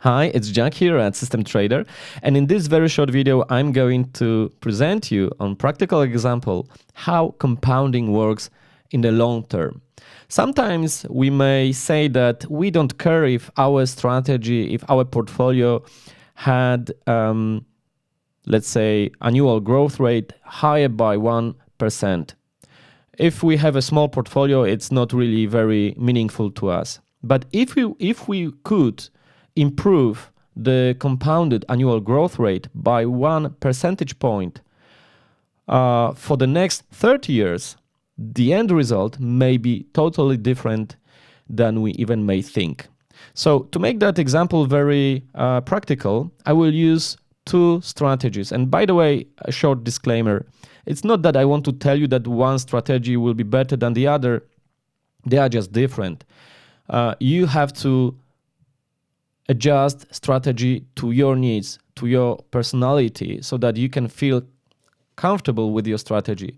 Hi, it's Jack here at System Trader, and in this very short video I'm going to present you on practical example how compounding works in the long term. Sometimes we may say that we don't care if our strategy, if our portfolio had, let's say, annual growth rate higher by 1%. If we have a small portfolio, it's not really very meaningful to us. But if we could improve the compounded annual growth rate by 1 percentage point for the next 30 years, the end result may be totally different than we even may think. So to make that example very practical, I will use two strategies. And by the way, a short disclaimer, it's not that I want to tell you that one strategy will be better than the other. They are just different. You have to adjust strategy to your needs, to your personality, so that you can feel comfortable with your strategy.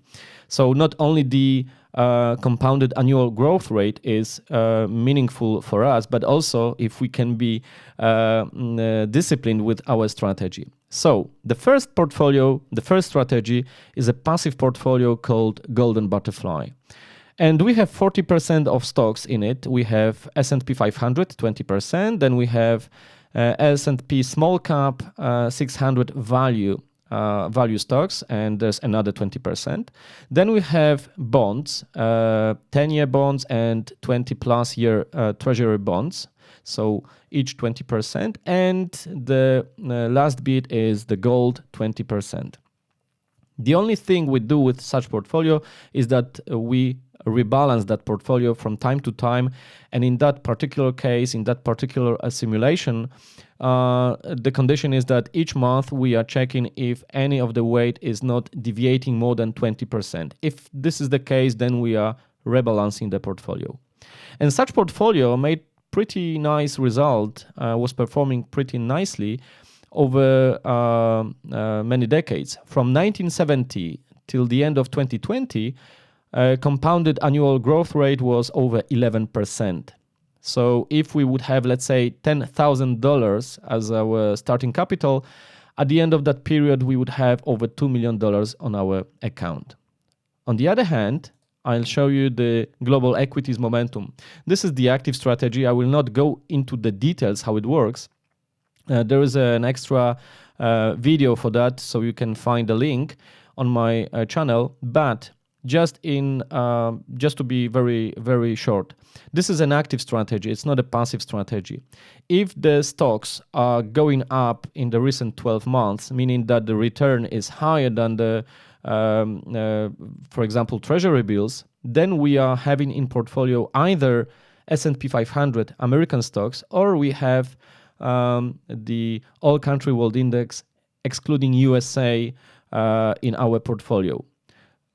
So not only the compounded annual growth rate is meaningful for us, but also if we can be disciplined with our strategy. So the first strategy is a passive portfolio called Golden Butterfly. And we have 40% of stocks in it. We have S&P 500, 20%. Then we have S&P Small Cap 600 value stocks, and there's another 20%. Then we have bonds, 10-year bonds and 20-plus year treasury bonds. So each 20%. And the last bit is the gold, 20%. The only thing we do with such portfolio is that we rebalance that portfolio from time to time, and in that particular case, in that particular simulation, the condition is that each month we are checking if any of the weight is not deviating more than 20%. If this is the case, then we are rebalancing the portfolio. And such portfolio made pretty nice result, was performing pretty nicely over many decades. From 1970 till the end of 2020, compounded annual growth rate was over 11%. So if we would have, let's say, $10,000 as our starting capital, at the end of that period, we would have over $2 million on our account. On the other hand, I'll show you the global equities momentum. This is the active strategy. I will not go into the details how it works. There is an extra video for that, so you can find the link on my channel. But just to be very, very short, this is an active strategy. It's not a passive strategy. If the stocks are going up in the recent 12 months, meaning that the return is higher than the, for example, treasury bills, then we are having in portfolio either S&P 500 American stocks, or we have the All Country World Index, excluding USA, in our portfolio,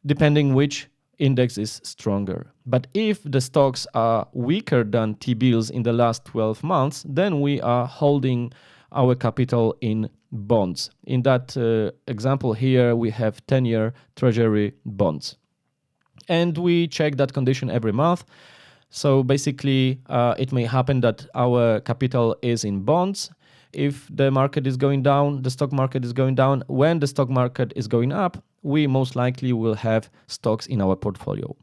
depending which index is stronger. But if the stocks are weaker than T-bills in the last 12 months, then we are holding our capital in bonds. In that example here, we have 10-year treasury bonds. And we check that condition every month. So basically, it may happen that our capital is in bonds. If the market is going down, the stock market is going down. When the stock market is going up, we most likely will have stocks in our portfolio.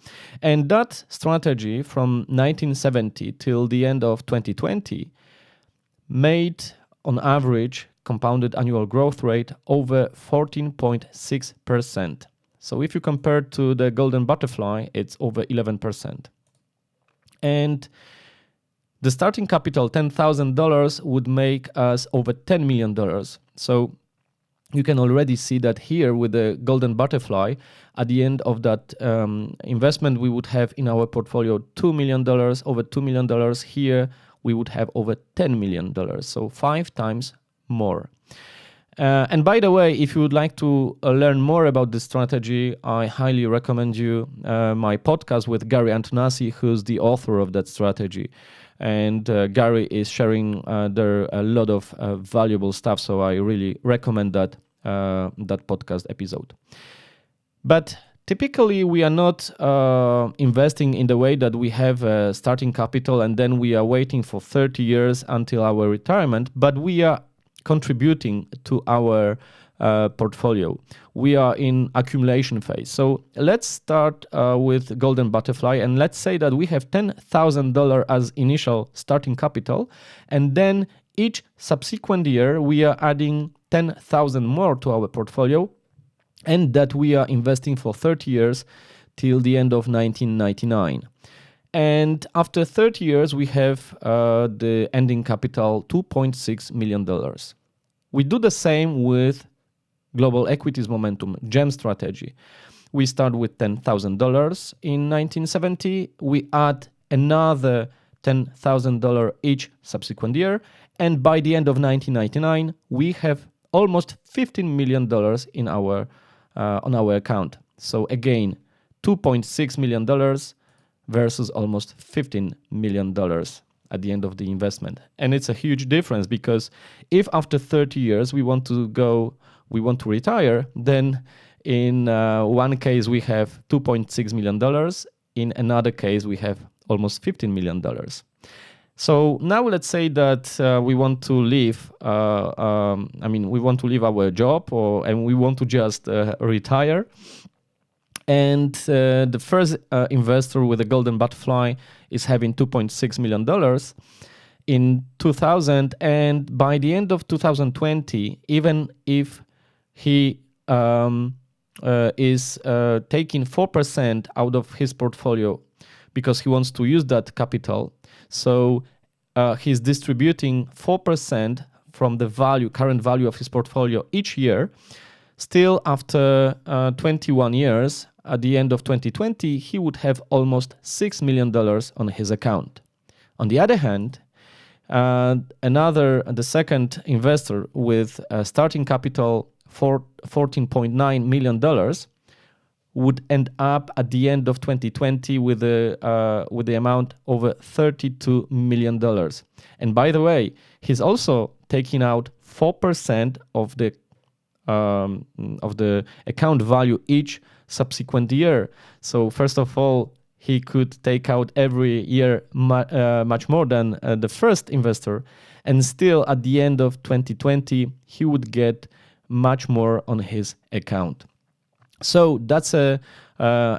And that strategy from 1970 till the end of 2020 made, on average, compounded annual growth rate over 14.6%. So if you compare to the Golden Butterfly, it's over 11%. And the starting capital, $10,000, would make us over $10 million. So you can already see that here with the Golden Butterfly, at the end of that investment, we would have in our portfolio $2 million, over $2 million. Here, we would have over $10 million, so 5 times more. And by the way, if you would like to learn more about this strategy, I highly recommend you my podcast with Gary Antonassi, who's the author of that strategy. And Gary is sharing there a lot of valuable stuff, so I really recommend that podcast episode. But typically we are not investing in the way that we have a starting capital and then we are waiting for 30 years until our retirement, but we are contributing to our portfolio. We are in accumulation phase. So let's start with golden butterfly, and let's say that we have $10,000 as initial starting capital, and then each subsequent year we are adding 10,000 more to our portfolio, and that we are investing for 30 years till the end of 1999. And after 30 years, we have the ending capital $2.6 million. We do the same with Global Equities Momentum, GEM strategy. We start with $10,000 in 1970. We add another $10,000 each subsequent year. And by the end of 1999, we have almost $15 million in our on our account. So again, $2.6 million versus almost $15 million at the end of the investment. And it's a huge difference, because if after 30 years we want to retire, then in one case we have $2.6 million, in another case we have almost $15 million. So now let's say that we want to leave. We want to leave our job, and we want to just retire. And the first investor with a golden butterfly is having $2.6 million in 2000, and by the end of 2020, even if he is taking 4% out of his portfolio because he wants to use that capital, so he's distributing 4% from the current value of his portfolio each year. Still, after 21 years, at the end of 2020, he would have almost $6 million on his account. On the other hand, the second investor with a starting capital for $14.9 million would end up at the end of 2020 with the amount over $32 million. And by the way, he's also taking out 4% of the account value each subsequent year. So first of all, he could take out every year much more than the first investor, and still at the end of 2020 he would get much more on his account. So that's a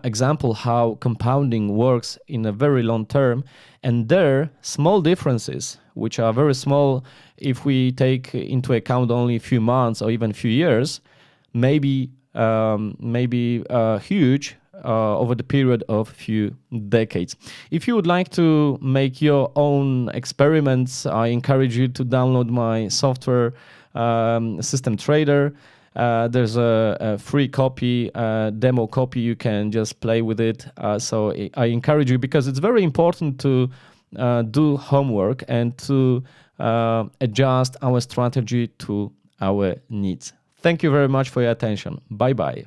example how compounding works in a very long term, and there are small differences which are very small if we take into account only a few months or even a few years, maybe huge over the period of few decades. If you would like to make your own experiments, I encourage you to download my software, System Trader. There's a free copy, demo copy. You can just play with it. So I encourage you, because it's very important to do homework and to adjust our strategy to our needs. Thank you very much for your attention. Bye-bye.